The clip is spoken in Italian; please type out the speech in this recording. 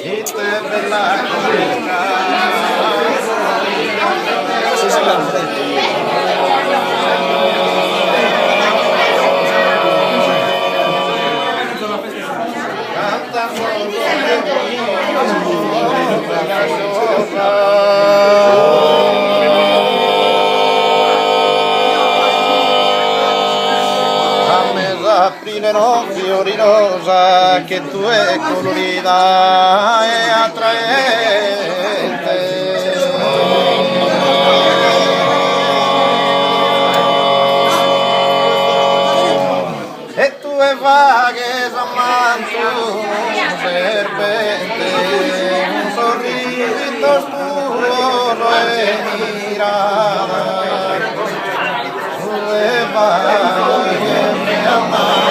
Ite bella aprirò fiori rosa che tu è colorita e attraente. E tu è vaghe s'ammanto serpente, un sorriso scuro e mirata, tu è vaghe mi amata.